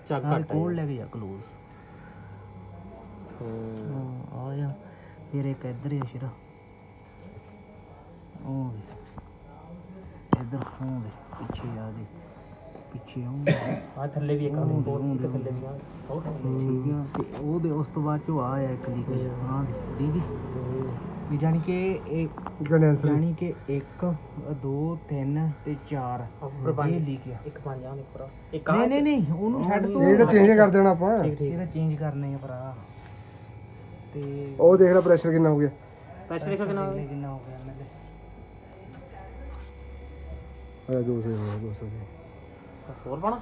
ਚੱਕ ਨਾਲ ਘੱਟ ਕੋਲ ਲੈ ਕੇ ਜਾ ਕਲੋਜ਼। ਆ ਜਾ ਫਿਰ ਇੱਕ ਇੱਧਰ ਹੀ ਆ ਸ਼ਿਰਾ, ਉਹ ਇੱਧਰ ਫੋਨ ਦੇ ਪਿੱਛੇ ਆ ਜੀ, ਪਿੱਛੇ ਆਉਂਦੇ ਆ ਥੱਲੇ ਵੀ ਇੱਕ ਆਉਂਦੀ ਥੱਲੇ ਵੀ ਆ ਠੀਕ ਆ। ਤੇ ਉਹਦੇ ਉਸ ਤੋਂ ਬਾਅਦ ਚੋਂ ਆ ਇੱਕ ਲੀਕੇਜ ਹਾਂ ਦੀਦੀ ਵੀ ਜਾਣੀ ਕਿ ਜਾਣੀ ਕਿ 1 2 3 ਤੇ 4 ਇਹ ਲੀਕ ਆ। ਇੱਕ 5 ਆ ਉੱਪਰ ਇੱਕ ਨਹੀਂ ਉਹਨੂੰ ਛੱਡ ਤੂੰ, ਇਹ ਤਾਂ ਚੇਂਜ ਕਰ ਦੇਣਾ ਆਪਾਂ। ਠੀਕ ਠੀਕ ਇਹਦਾ ਚੇਂਜ ਕਰਨੇ ਆ ਭਰਾ। ਤੇ ਉਹ ਦੇਖ ਲੈ ਪ੍ਰੈਸ਼ਰ ਕਿੰਨਾ ਹੋ ਗਿਆ, ਪੈਸੇ ਦੇਖੋ ਕਿੰਨਾ ਕਿੰਨਾ ਹੋ ਗਿਆ ਮੇਰੇ ਆ 200 ਹੋਰ ਪਾਣਾ